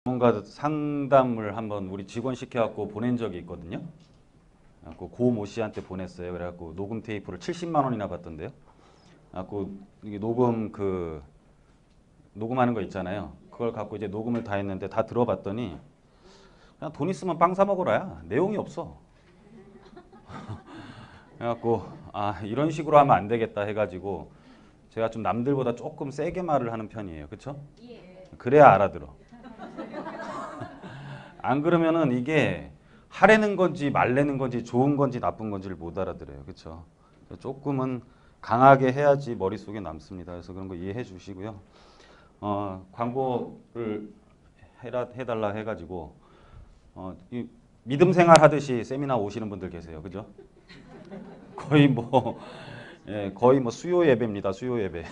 전문가 상담을 한번 우리 직원 시켜갖고 보낸 적이 있거든요. 그래갖고 고 모 씨한테 보냈어요. 그래갖고 녹음 테이프를 70만 원이나 받던데요. 그래갖고 이게 녹음하는 거 있잖아요. 그걸 갖고 이제 녹음을 다 했는데 다 들어봤더니 그냥 돈 있으면 빵 사 먹어라야. 내용이 없어. 그래갖고 이런 식으로 하면 안 되겠다 해가지고 제가 좀 남들보다 조금 세게 말을 하는 편이에요. 그렇죠? 그래야 알아들어. 안 그러면은 이게 하라는 건지 말라는 건지 좋은 건지 나쁜 건지를 못 알아들어요. 그렇죠? 조금은 강하게 해야지 머릿속에 남습니다. 그래서 그런 거 이해해 주시고요. 광고를 해달라 해가지고 이 믿음 생활 하듯이 세미나 오시는 분들 계세요. 그죠? 거의 뭐 수요 예배입니다. 수요 예배.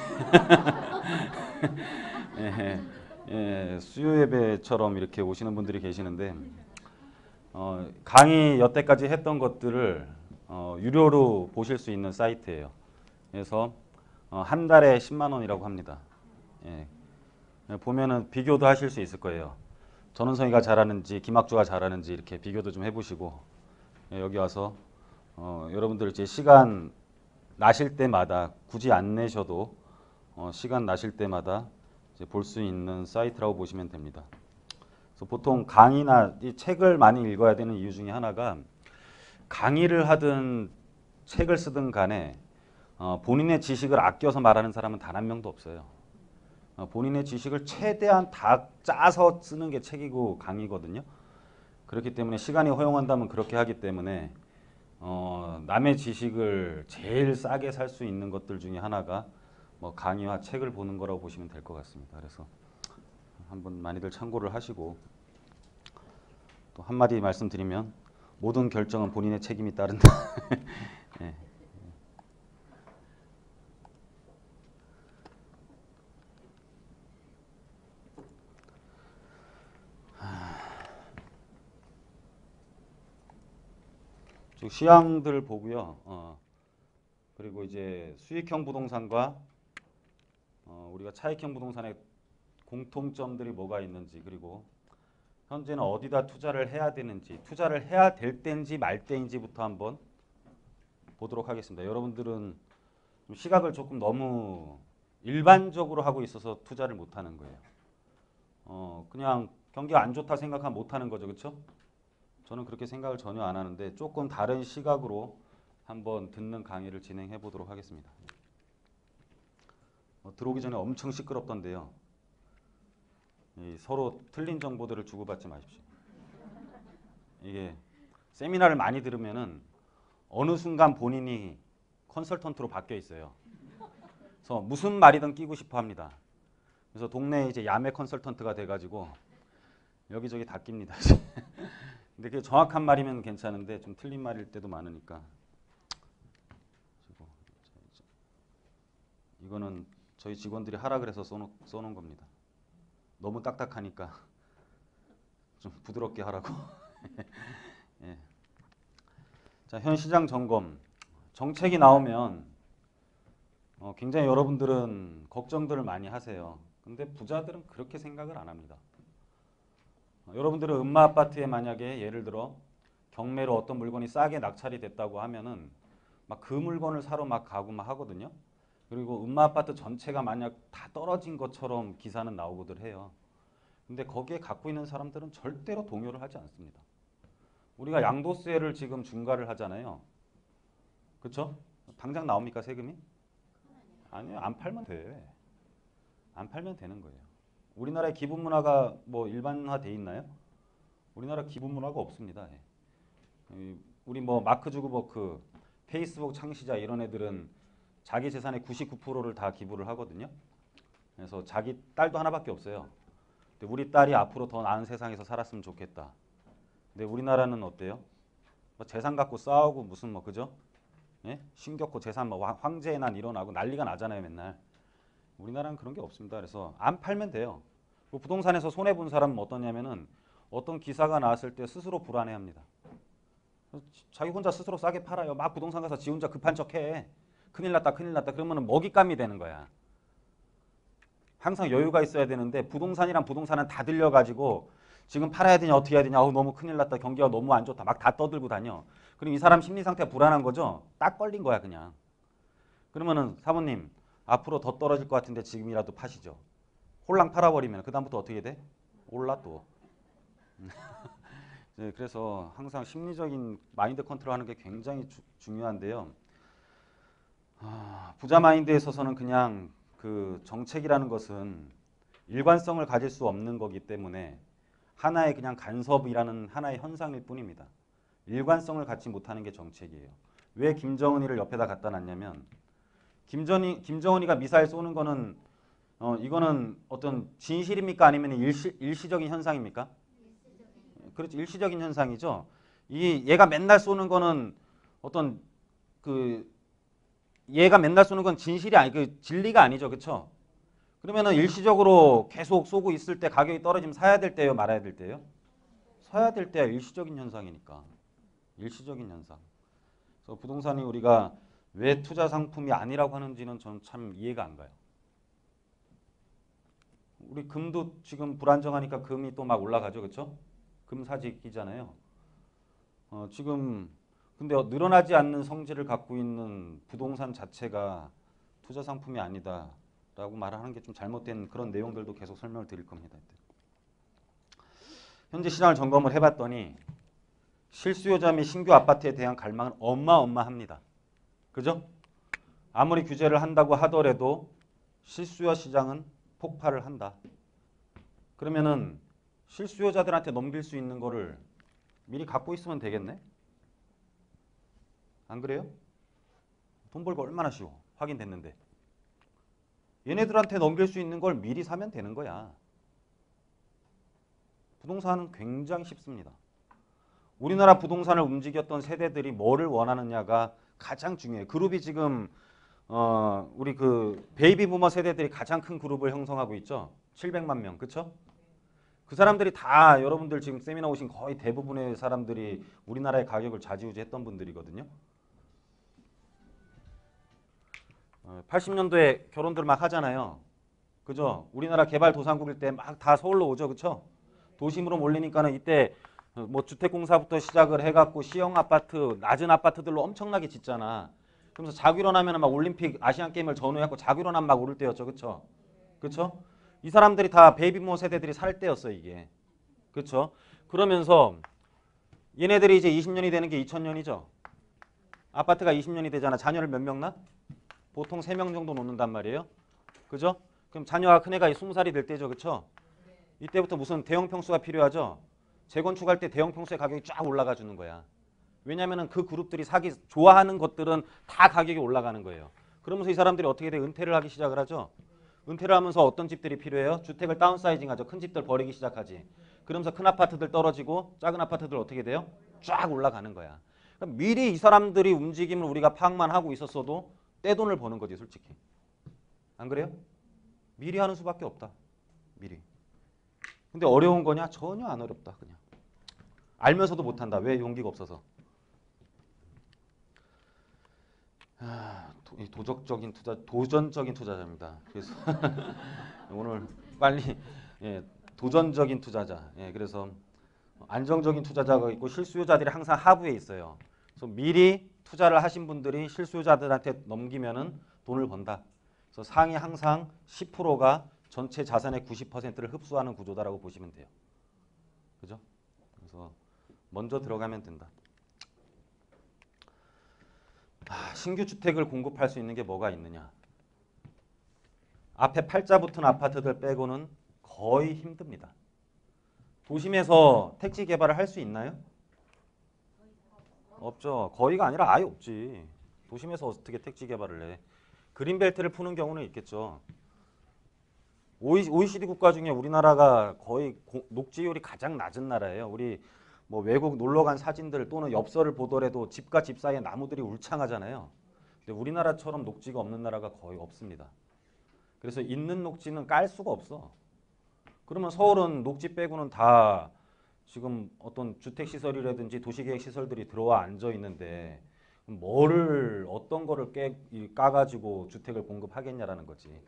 수요 예배처럼 이렇게 오시는 분들이 계시는데 강의 여태까지 했던 것들을 유료로 보실 수 있는 사이트예요. 그래서 한 달에 10만 원이라고 합니다. 보면은 비교도 하실 수 있을 거예요. 전원성이가 잘하는지 김학주가 잘하는지 이렇게 비교도 좀 해보시고 여기 와서 여러분들 이제 시간 나실 때마다 굳이 안 내셔도 시간 나실 때마다 볼 수 있는 사이트라고 보시면 됩니다. 그래서 보통 강의나 이 책을 많이 읽어야 되는 이유 중에 하나가 강의를 하든 책을 쓰든 간에 본인의 지식을 아껴서 말하는 사람은 단 한 명도 없어요. 본인의 지식을 최대한 다 짜서 쓰는 게 책이고 강의거든요. 그렇기 때문에 시간이 허용한다면 그렇게 하기 때문에 남의 지식을 제일 싸게 살 수 있는 것들 중에 하나가 뭐 강의와 책을 보는 거라고 보시면 될 것 같습니다. 그래서 한번 많이들 참고를 하시고 또 한마디 말씀드리면 모든 결정은 본인의 책임이 따른다. 네. 시향들 보고요. 그리고 이제 수익형 부동산과 우리가 차익형 부동산의 공통점들이 뭐가 있는지, 그리고 현재는 어디다 투자를 해야 되는지, 투자를 해야 될 때인지 말 때인지부터 한번 보도록 하겠습니다. 여러분들은 시각을 조금 너무 일반적으로 하고 있어서 투자를 못하는 거예요. 그냥 경기가 안 좋다 생각하면 못하는 거죠. 그렇죠? 저는 그렇게 생각을 전혀 안 하는데 조금 다른 시각으로 한번 듣는 강의를 진행해 보도록 하겠습니다. 들어오기 전에 엄청 시끄럽던데요. 서로 틀린 정보들을 주고받지 마십시오. 이게 세미나를 많이 들으면은 어느 순간 본인이 컨설턴트로 바뀌어 있어요. 그래서 무슨 말이든 끼고 싶어 합니다. 그래서 동네에 이제 야매 컨설턴트가 돼가지고 여기저기 다 낍니다. 근데 그게 정확한 말이면 괜찮은데 좀 틀린 말일 때도 많으니까. 이거는 저희 직원들이 하라 그래서 써놓은 겁니다. 너무 딱딱하니까 좀 부드럽게 하라고. 예. 자, 현 시장 점검. 정책이 나오면 굉장히 여러분들은 걱정들을 많이 하세요. 근데 부자들은 그렇게 생각을 안 합니다. 여러분들은 음마 아파트에 만약에 예를 들어 경매로 어떤 물건이 싸게 낙찰이 됐다고 하면은 막 그 물건을 사러 막 가고 막 하거든요. 그리고 음마 아파트 전체가 만약 다 떨어진 것처럼 기사는 나오고들 해요. 근데 거기에 갖고 있는 사람들은 절대로 동요를 하지 않습니다. 우리가 양도세를 지금 중과를 하잖아요. 그렇죠? 당장 나옵니까 세금이? 아니요. 안 팔면 돼. 안 팔면 되는 거예요. 우리나라에 기부 문화가 뭐 일반화돼 있나요? 우리나라 기부 문화가 없습니다. 우리 뭐 마크 주커버그, 페이스북 창시자 이런 애들은 자기 재산의 99%를 다 기부를 하거든요. 그래서 자기 딸도 하나밖에 없어요. 근데 우리 딸이 앞으로 더 나은 세상에서 살았으면 좋겠다. 근데 우리나라는 어때요? 뭐 재산 갖고 싸우고 무슨 뭐 그죠? 예? 신격호 재산 뭐 황제의 난 일어나고 난리가 나잖아요 맨날. 우리나라는 그런 게 없습니다. 그래서 안 팔면 돼요. 부동산에서 손해 본 사람은 어떠냐면은 어떤 기사가 나왔을 때 스스로 불안해합니다. 자기 혼자 스스로 싸게 팔아요. 막 부동산 가서 지 혼자 급한 척해. 큰일 났다 큰일 났다 그러면 먹잇감이 되는 거야. 항상 여유가 있어야 되는데 부동산이란 부동산은 다 들려가지고 지금 팔아야 되냐 어떻게 해야 되냐 너무 큰일 났다 경기가 너무 안 좋다 막 다 떠들고 다녀. 그럼 이 사람 심리 상태가 불안한 거죠. 딱 걸린 거야 그냥. 그러면은 사모님 앞으로 더 떨어질 것 같은데 지금이라도 파시죠. 홀랑 팔아버리면 그 다음부터 어떻게 돼? 올라 또. 네, 그래서 항상 심리적인 마인드 컨트롤하는 게 굉장히 중요한데요. 부자 마인드에 있어서는 그냥 그 정책이라는 것은 일관성을 가질 수 없는 거기 때문에 하나의 그냥 간섭이라는 하나의 현상일 뿐입니다. 일관성을 갖지 못하는 게 정책이에요. 왜 김정은이를 옆에다 갖다 놨냐면 김정은이가 미사일 쏘는 거는 이거는 어떤 진실입니까 아니면 일시적인 현상입니까? 그렇죠. 일시적인 현상이죠. 얘가 맨날 쏘는 거는 어떤 얘가 맨날 쏘는 건 진실이 진리가 아니죠. 그렇죠? 그러면은 일시적으로 계속 쏘고 있을 때 가격이 떨어지면 사야 될 때요, 말아야 될 때요? 사야 될 때야. 일시적인 현상이니까. 일시적인 현상. 그래서 부동산이 우리가 왜 투자 상품이 아니라고 하는지는 저는 참 이해가 안 가요. 우리 금도 지금 불안정하니까 금이 또 막 올라가죠. 그렇죠? 금 사직이잖아요. 지금 근데 늘어나지 않는 성질을 갖고 있는 부동산 자체가 투자 상품이 아니다라고 말하는 게 좀 잘못된 그런 내용들도 계속 설명을 드릴 겁니다. 현재 시장을 점검을 해봤더니 실수요자 및 신규 아파트에 대한 갈망은 어마어마합니다. 그죠? 아무리 규제를 한다고 하더라도 실수요 시장은 폭발을 한다. 그러면은 실수요자들한테 넘길 수 있는 거를 미리 갖고 있으면 되겠네? 안 그래요? 돈 벌기 얼마나 쉬워. 확인됐는데. 얘네들한테 넘길 수 있는 걸 미리 사면 되는 거야. 부동산은 굉장히 쉽습니다. 우리나라 부동산을 움직였던 세대들이 뭐를 원하느냐가 가장 중요해요. 그룹이 지금 우리 그 베이비 부머 세대들이 가장 큰 그룹을 형성하고 있죠. 700만 명. 그렇죠? 그 사람들이 다 여러분들 지금 세미나 오신 거의 대부분의 사람들이 우리나라의 가격을 좌지우지했던 분들이거든요. 80년도에 결혼들 막 하잖아요. 그죠? 우리나라 개발도상국일 때 막 다 서울로 오죠. 그쵸? 도심으로 몰리니까는 이때 뭐 주택공사부터 시작을 해갖고 시형 아파트, 낮은 아파트들로 엄청나게 짓잖아. 그러면서 자고 일어나면 막 올림픽 아시안게임을 전후해갖고 자고 일어나면 막 오를 때였죠. 그쵸? 그쵸? 이 사람들이 다 베이비부모 세대들이 살 때였어 이게. 그쵸? 그러면서 얘네들이 이제 20년이 되는 게 2000년이죠. 아파트가 20년이 되잖아. 자녀를 몇 명 낳아? 보통 3명 정도 놓는단 말이에요. 그죠? 그럼 자녀가 큰애가 20살이 될 때죠. 그쵸? 이때부터 무슨 대형 평수가 필요하죠? 재건축할 때 대형 평수의 가격이 쫙 올라가 주는 거야. 왜냐면은 그 그룹들이 사기 좋아하는 것들은 다 가격이 올라가는 거예요. 그러면서 이 사람들이 어떻게 돼? 은퇴를 하기 시작을 하죠. 은퇴를 하면서 어떤 집들이 필요해요? 주택을 다운사이징 하죠. 큰 집들 버리기 시작하지. 그러면서 큰 아파트들 떨어지고 작은 아파트들 어떻게 돼요? 쫙 올라가는 거야. 그럼 미리 이 사람들이 움직임을 우리가 파악만 하고 있었어도 떼돈을 버는 거지 솔직히. 안 그래요? 미리 하는 수밖에 없다. 미리. 근데 어려운 거냐? 전혀 안 어렵다. 그냥. 알면서도 못한다. 왜? 용기가 없어서. 도적적인 투자, 도전적인 투자자입니다. 그래서 오늘 빨리 도전적인 투자자. 그래서 안정적인 투자자가 있고 실수요자들이 항상 하부에 있어요. 그래서 미리 투자를 하신 분들이 실수요자들한테 넘기면은 돈을 번다. 그래서 상위 항상 10%가 전체 자산의 90%를 흡수하는 구조다라고 보시면 돼요. 그죠? 그래서 먼저 들어가면 된다. 신규 주택을 공급할 수 있는 게 뭐가 있느냐? 앞에 팔자 붙은 아파트들 빼고는 거의 힘듭니다. 도심에서 택지 개발을 할 수 있나요? 없죠. 거의가 아니라 아예 없지. 도심에서 어떻게 택지 개발을 해? 그린벨트를 푸는 경우는 있겠죠. OECD 국가 중에 우리나라가 거의 녹지율이 가장 낮은 나라예요. 우리 뭐 외국 놀러 간 사진들 또는 엽서를 보더라도 집과 집 사이에 나무들이 울창하잖아요. 근데 우리나라처럼 녹지가 없는 나라가 거의 없습니다. 그래서 있는 녹지는 깔 수가 없어. 그러면 서울은 녹지 빼고는 다 지금 어떤 주택시설이라든지 도시계획 시설들이 들어와 앉아 있는데 뭐를 어떤 거를 까가지고 주택을 공급하겠냐라는 거지.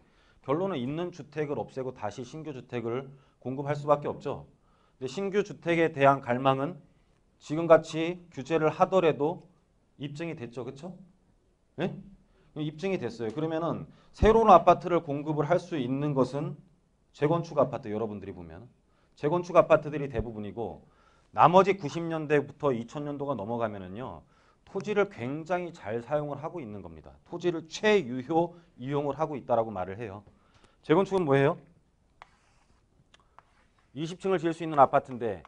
결론은 있는 주택을 없애고 다시 신규 주택을 공급할 수밖에 없죠. 근데 신규 주택에 대한 갈망은 지금같이 규제를 하더라도 입증이 됐죠. 그렇죠? 네? 입증이 됐어요. 그러면은 새로운 아파트를 공급을 할 수 있는 것은 재건축 아파트 여러분들이 보면 재건축 아파트들이 대부분이고 나머지 90년대부터 2000년도가 넘어가면은요. 토지를 굉장히 잘 사용을 하고 있는 겁니다. 토지를 최유효 이용을 하고 있다라고 말을 해요. 재건축은 뭐예요? 20층을 지을 수 있는 아파트인데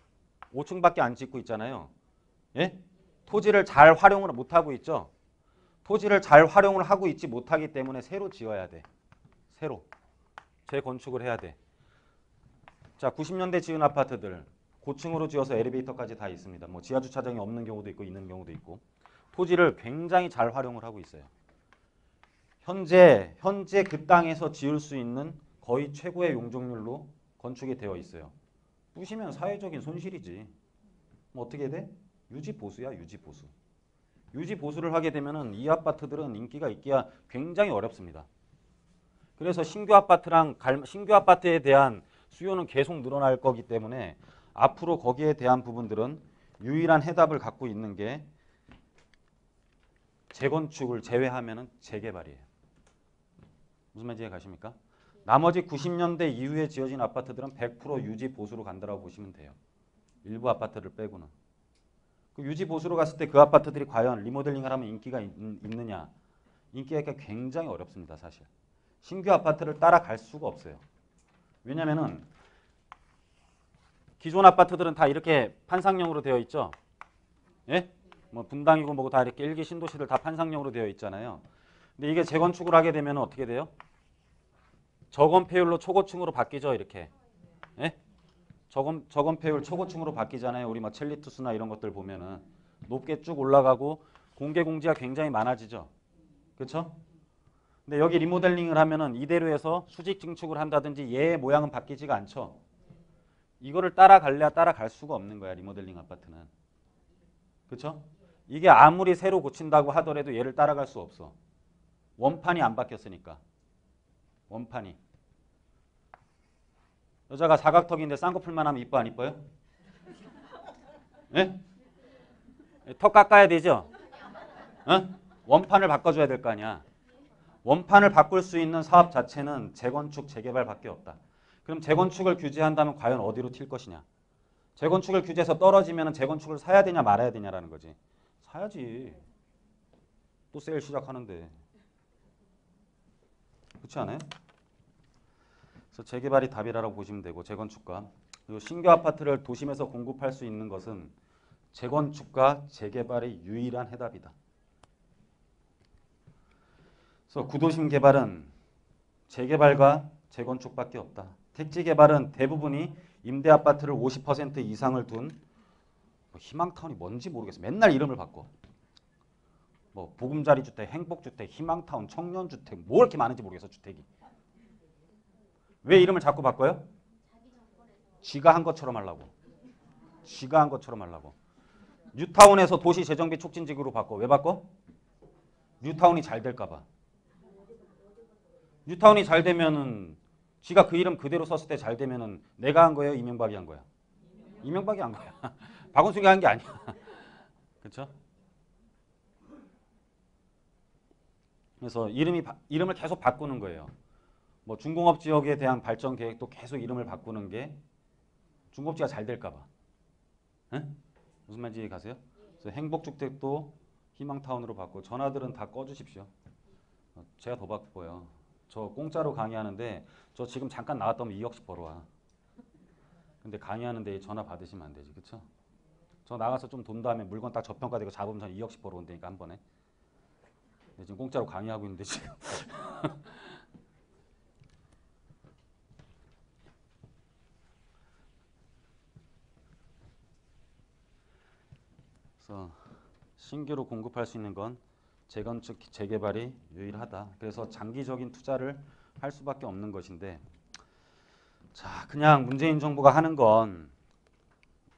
5층밖에 안 짓고 있잖아요. 예? 토지를 잘 활용을 못하고 있죠. 토지를 잘 활용을 하고 있지 못하기 때문에 새로 지어야 돼. 새로. 재건축을 해야 돼. 자, 90년대 지은 아파트들 고층으로 지어서 엘리베이터까지 다 있습니다. 뭐 지하 주차장이 없는 경우도 있고 있는 경우도 있고 토지를 굉장히 잘 활용을 하고 있어요. 현재 그 땅에서 지을 수 있는 거의 최고의 용적률로 건축이 되어 있어요. 부시면 사회적인 손실이지. 뭐 어떻게 돼? 유지 보수야, 유지 보수. 유지 보수를 하게 되면은 이 아파트들은 인기가 있기가 굉장히 어렵습니다. 그래서 신규 아파트에 대한 수요는 계속 늘어날 거기 때문에 앞으로 거기에 대한 부분들은 유일한 해답을 갖고 있는 게 재건축을 제외하면은 재개발이에요. 무슨 말인지 가십니까? 나머지 90년대 이후에 지어진 아파트들은 100% 유지 보수로 간다고 보시면 돼요. 일부 아파트를 빼고는. 그 유지 보수로 갔을 때 그 아파트들이 과연 리모델링을 하면 인기가 있느냐? 인기가 굉장히 어렵습니다, 사실. 신규 아파트를 따라갈 수가 없어요. 왜냐면은 기존 아파트들은 다 이렇게 판상형으로 되어 있죠. 예? 뭐 분당이고 뭐고 다 이렇게 일기 신도시들 다 판상형으로 되어 있잖아요. 근데 이게 재건축을 하게 되면 어떻게 돼요? 저건폐율로 초고층으로 바뀌죠, 이렇게. 예? 저건폐율 초고층으로 바뀌잖아요. 우리 뭐 첼리투스나 이런 것들 보면은 높게 쭉 올라가고 공개 공지가 굉장히 많아지죠. 그렇죠? 근데 여기 리모델링을 하면은 이대로 해서 수직 증축을 한다든지 얘의 모양은 바뀌지가 않죠. 이거를 따라갈래야 따라갈 수가 없는 거야, 리모델링 아파트는. 그렇죠? 이게 아무리 새로 고친다고 하더라도 얘를 따라갈 수 없어. 원판이 안 바뀌었으니까. 원판이. 여자가 사각턱인데 쌍꺼풀만 하면 이뻐 안 이뻐요? 예? 턱 깎아야 되죠? 어? 원판을 바꿔줘야 될 거 아니야. 원판을 바꿀 수 있는 사업 자체는 재건축, 재개발밖에 없다. 그럼 재건축을 규제한다면 과연 어디로 튈 것이냐? 재건축을 규제해서 떨어지면 재건축을 사야 되냐 말아야 되냐라는 거지. 사야지. 또 세일 시작하는데. 그렇지 않아요? 그래서 재개발이 답이라고 보시면 되고 재건축과 그리고 신규 아파트를 도심에서 공급할 수 있는 것은 재건축과 재개발의 유일한 해답이다. 그래서 구도심 개발은 재개발과 재건축밖에 없다. 택지 개발은 대부분이 임대 아파트를 50% 이상을 둔 희망타운이 뭔지 모르겠어. 맨날 이름을 바꿔. 뭐 보금자리 주택, 행복주택, 희망타운, 청년주택 뭐 이렇게 많은지 모르겠어. 주택이. 왜 이름을 자꾸 바꿔요? 지가 한 것처럼 하려고. 지가 한 것처럼 하려고. 뉴타운에서 도시재정비 촉진지구로 바꿔. 왜 바꿔? 뉴타운이 잘 될까 봐. 뉴타운이 잘 되면은 지가 그 이름 그대로 썼을 때 잘 되면은 내가 한 거예요? 이명박이 한 거야? 이명박이 한 거야. 박원순이 한 게 아니야. 그렇죠? 그래서 이름을 계속 바꾸는 거예요. 뭐 중공업 지역에 대한 발전 계획도 계속 이름을 바꾸는 게 중공업지가 잘 될까 봐. 응? 무슨 말인지 가세요? 그래서 행복주택도 희망타운으로 바꾸고 전화들은 다 꺼주십시오. 제가 더 바꿔요. 저 공짜로 강의하는데 저 지금 잠깐 나갔다 오면 2억씩 벌어와. 근데 강의하는데 전화 받으시면 안 되지. 그쵸? 저 나가서 좀 돈 다음에 물건 딱 저평가되고 잡으면 전 2억씩 벌어온다니까 한 번에. 근데 지금 공짜로 강의하고 있는데 지금. 그래서 신규로 공급할 수 있는 건 재건축, 재개발이 유일하다. 그래서 장기적인 투자를 할 수밖에 없는 것인데 자, 그냥 문재인 정부가 하는 건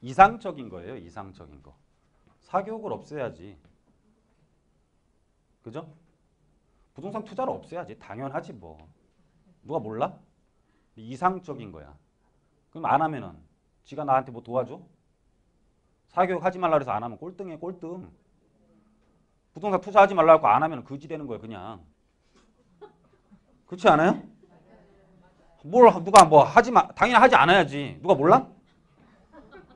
이상적인 거예요. 이상적인 거. 사교육을 없애야지. 그죠? 부동산 투자를 없애야지. 당연하지 뭐. 누가 몰라? 이상적인 거야. 그럼 안 하면은 지가 나한테 뭐 도와줘? 사교육 하지 말라 그래서 안 하면 꼴등이에요, 꼴등. 부동산 투자하지 말라고 안 하면 거지 되는 거예요, 그냥. 그렇지 않아요? 누가 뭐 하지 마, 당연히 하지 않아야지. 누가 몰라?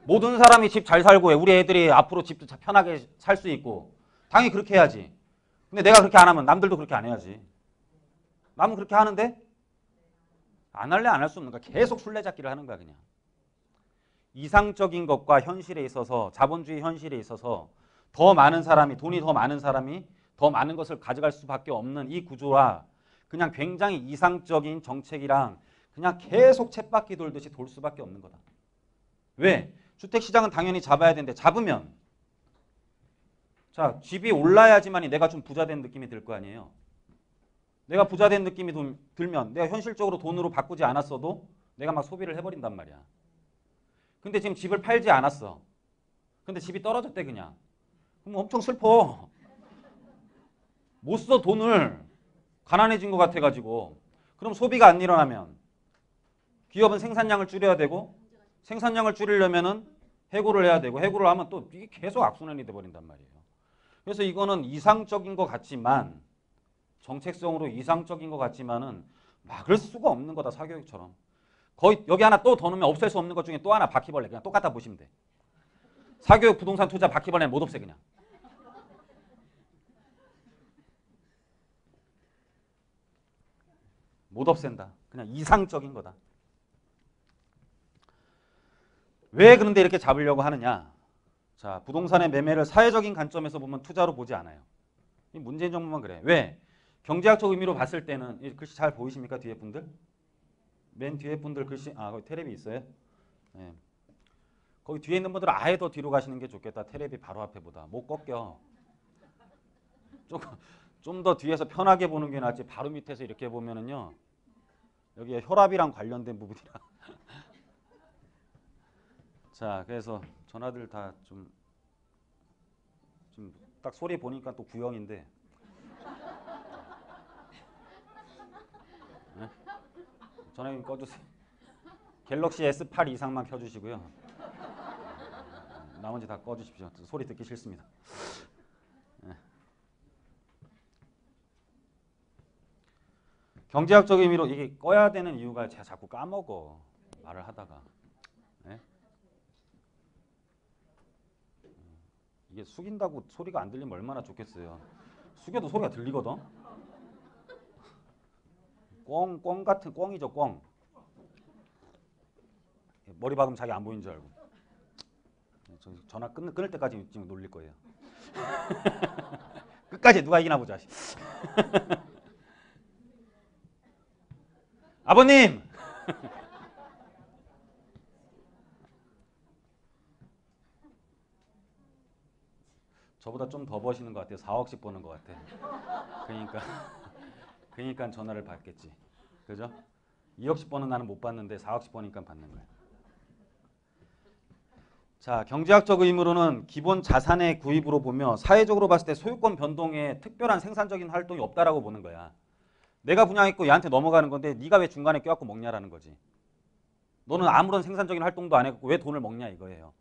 모든 사람이 집 잘 살고 우리 애들이 앞으로 집도 편하게 살 수 있고 당연히 그렇게 해야지. 근데 내가 그렇게 안 하면 남들도 그렇게 안 해야지. 남은 그렇게 하는데 안 할래 안 할 수 없는 거야. 계속 술래잡기를 하는 거야 그냥. 이상적인 것과 현실에 있어서 자본주의 현실에 있어서 더 많은 사람이 돈이 더 많은 사람이 더 많은 것을 가져갈 수밖에 없는 이 구조와 그냥 굉장히 이상적인 정책이랑 그냥 계속 쳇바퀴 돌듯이 돌 수밖에 없는 거다. 왜? 주택시장은 당연히 잡아야 되는데 잡으면 자 집이 올라야지만이 내가 좀 부자 된 느낌이 들 거 아니에요. 내가 부자 된 느낌이 들면 내가 현실적으로 돈으로 바꾸지 않았어도 내가 막 소비를 해버린단 말이야. 근데 지금 집을 팔지 않았어. 근데 집이 떨어졌대 그냥. 그럼 엄청 슬퍼. 못 써 돈을. 가난해진 것 같아가지고. 그럼 소비가 안 일어나면 기업은 생산량을 줄여야 되고 생산량을 줄이려면은 해고를 해야 되고 해고를 하면 또 이게 계속 악순환이 돼버린단 말이에요. 그래서 이거는 이상적인 것 같지만 정책성으로 이상적인 것 같지만은 막을 수가 없는 거다 사교육처럼. 거의 여기 하나 또 더 넣으면 없앨 수 없는 것 중에 또 하나 바퀴벌레. 그냥 똑같다 보시면 돼. 사교육 부동산 투자 바퀴벌레는 못 없애 그냥. 못 없앤다. 그냥 이상적인 거다. 왜 그런데 이렇게 잡으려고 하느냐. 자, 부동산의 매매를 사회적인 관점에서 보면 투자로 보지 않아요. 이 문재인 정부만 그래. 왜? 경제학적 의미로 봤을 때는 이 글씨 잘 보이십니까? 뒤에 분들? 맨 뒤에 분들 글씨 거기 테레비 있어요? 네. 거기 뒤에 있는 분들은 아예 더 뒤로 가시는 게 좋겠다. 테레비 바로 앞에보다. 못 꺾여. 좀 더 뒤에서 편하게 보는 게 낫지. 바로 밑에서 이렇게 보면은요. 여기에 혈압이랑 관련된 부분이라. 자, 그래서 전화들 다 좀 딱 소리 보니까 또 구형인데. 네? 전화 좀 꺼주세요. 갤럭시 S8 이상만 켜주시고요. 나머지 다 꺼주십시오. 소리 듣기 싫습니다. 네. 경제학적 의미로 이게 꺼야 되는 이유가 제가 자꾸 까먹어. 말을 하다가. 네? 이게 숙인다고 소리가 안 들리면 얼마나 좋겠어요. 숙여도 소리가 들리거든. 꽝 같은 꽝이죠, 꽝. 머리 박으면 자기 안 보이는 줄 알고. 전화 끊을 때까지 지금 놀릴 거예요. 끝까지 누가 이기나 보자. 아버님! 저보다 좀 더 버시는 것 같아요. 4억씩 버는 것 같아. 그러니까 전화를 받겠지. 그죠? 2억씩 버는 나는 못 받는데 4억씩 버니까 받는 거야. 자, 경제학적 의미로는 기본 자산의 구입으로 보며 사회적으로 봤을 때 소유권 변동에 특별한 생산적인 활동이 없다라고 보는 거야. 내가 분양했고 얘한테 넘어가는 건데 네가 왜 중간에 껴갖고 먹냐라는 거지. 너는 아무런 생산적인 활동도 안 했고 왜 돈을 먹냐 이거예요.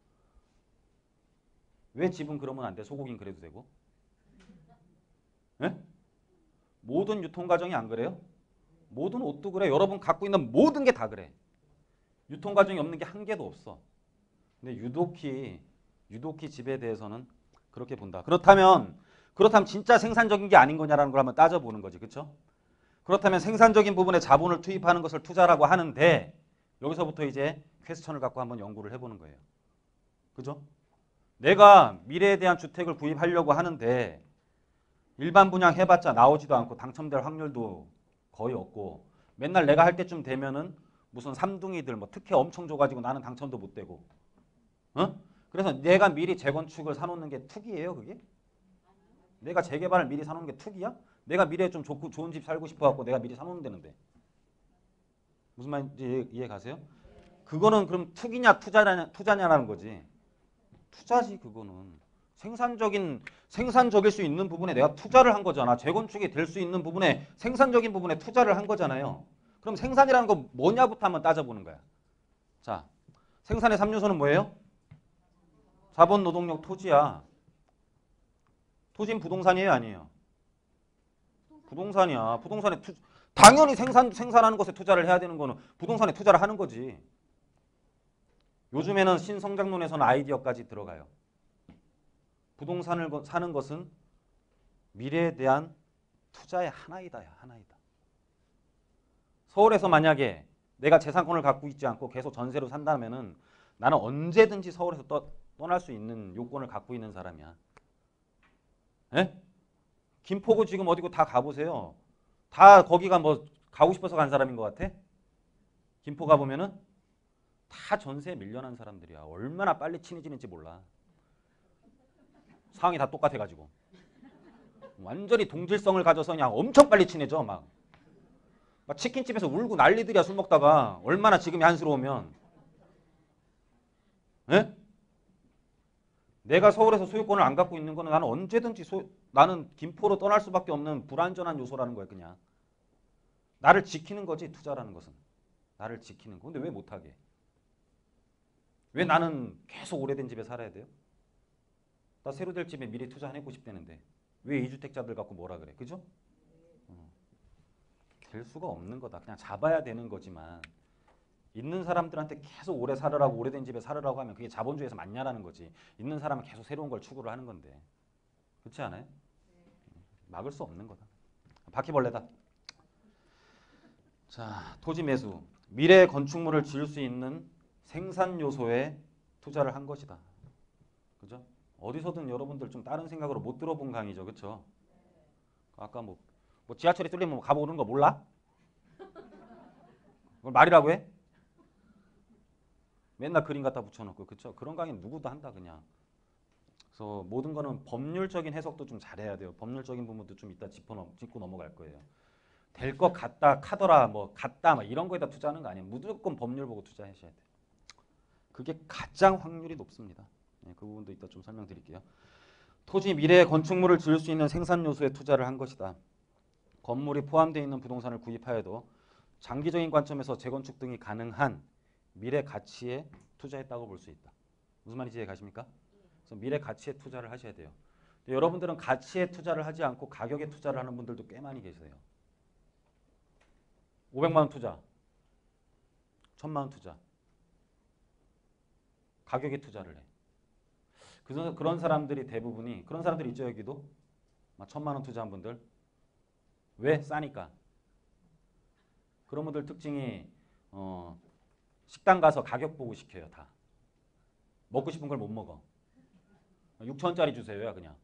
왜 집은 그러면 안 돼? 소고기는 그래도 되고. 네? 모든 유통과정이 안 그래요? 모든 옷도 그래. 여러분 갖고 있는 모든 게 다 그래. 유통과정이 없는 게 한 개도 없어. 근데 유독히 집에 대해서는 그렇게 본다. 그렇다면 진짜 생산적인 게 아닌 거냐라는 걸 한번 따져보는 거지. 그렇죠? 그렇다면 생산적인 부분에 자본을 투입하는 것을 투자라고 하는데 여기서부터 이제 퀘스천을 갖고 한번 연구를 해보는 거예요. 그죠? 내가 미래에 대한 주택을 구입하려고 하는데 일반 분양 해봤자 나오지도 않고 당첨될 확률도 거의 없고 맨날 내가 할 때쯤 되면은 무슨 삼둥이들 뭐 특혜 엄청 줘가지고 나는 당첨도 못 되고 그래서 내가 미리 재건축을 사놓는 게 투기예요 그게? 내가 재개발을 미리 사놓는 게 투기야? 내가 미래에 좀 좋은 집 살고 싶어갖고 내가 미리 사놓으면 되는데 무슨 말인지 이해 가세요? 그거는 그럼 투기냐 투자냐라는 거지. 투자지 그거는. 생산적일 수 있는 부분에 내가 투자를 한 거잖아. 재건축이 될 수 있는 부분에 생산적인 부분에 투자를 한 거잖아요. 그럼 생산이라는 거 뭐냐부터 한번 따져보는 거야. 자, 생산의 3요소는 뭐예요? 자본, 노동력, 토지야. 토지는 부동산이에요, 아니에요? 부동산이야. 부동산에 당연히 생산하는 것에 투자를 해야 되는 거는 부동산에 투자를 하는 거지. 요즘에는 신성장론에서는 아이디어까지 들어가요. 부동산을 사는 것은 미래에 대한 투자의 하나이다. 하나이다. 서울에서 만약에 내가 재산권을 갖고 있지 않고 계속 전세로 산다면은 나는 언제든지 서울에서 떠날 수 있는 요건을 갖고 있는 사람이야. 예? 김포구 지금 어디고 다 가보세요. 다 거기가 뭐 가고 싶어서 간 사람인 것 같아? 김포 가보면은 다 전세에 밀려난 사람들이야. 얼마나 빨리 친해지는지 몰라. 상황이 다 똑같아가지고. 완전히 동질성을 가져서 그냥 엄청 빨리 친해져. 막 치킨집에서 울고 난리들이야. 술 먹다가. 얼마나 지금이 한스러우면. 예? 내가 서울에서 소유권을 안 갖고 있는 거는 나는 언제든지 나는 김포로 떠날 수밖에 없는 불안전한 요소라는 거야. 그냥. 나를 지키는 거지 투자라는 것은. 나를 지키는 거. 근데 왜 못하게? 왜 나는 계속 오래된 집에 살아야 돼요? 나 새로 될 집에 미리 투자해내고 싶다는데 왜 이주택자들 갖고 뭐라 그래? 그죠? 될 수가 없는 거다. 그냥 잡아야 되는 거지만 있는 사람들한테 계속 오래 살으라고 오래된 집에 살으라고 하면 그게 자본주의에서 맞냐라는 거지. 있는 사람은 계속 새로운 걸 추구를 하는 건데. 그렇지 않아요? 막을 수 없는 거다. 바퀴벌레다. 자, 토지 매수. 미래 건축물을 지을 수 있는 생산 요소에 투자를 한 것이다. 그죠? 어디서든 여러분들 좀 다른 생각으로 못 들어본 강의죠. 그렇죠? 아까 뭐 지하철에 뚫리면 가보는 거 몰라? 그걸 말이라고 해? 맨날 그림 갖다 붙여놓고. 그렇죠? 그런 강의는 누구도 한다 그냥. 그래서 모든 거는 법률적인 해석도 좀 잘해야 돼요. 법률적인 부분도 좀 이따 짚고 넘어갈 거예요. 될 것 같다, 카더라, 뭐 같다, 막 이런 거에다 투자하는 거 아니에요. 무조건 법률 보고 투자하셔야 돼요. 그게 가장 확률이 높습니다. 네, 그 부분도 이따 좀 설명드릴게요. 토지 미래의 건축물을 지을 수 있는 생산 요소에 투자를 한 것이다. 건물이 포함되어 있는 부동산을 구입하여도 장기적인 관점에서 재건축 등이 가능한 미래 가치에 투자했다고 볼 수 있다. 무슨 말인지 이해 가십니까? 그래서 미래 가치에 투자를 하셔야 돼요. 여러분들은 가치에 투자를 하지 않고 가격에 투자를 하는 분들도 꽤 많이 계세요. 500만 원 투자, 1000만 원 투자, 가격에 투자를 해. 그런 사람들이 대부분이 그런 사람들이 있죠. 여기도 1000만 원 투자한 분들. 왜? 싸니까. 그런 분들 특징이 식당 가서 가격 보고 시켜요. 다. 먹고 싶은 걸 못 먹어. 6,000원짜리 주세요야 그냥.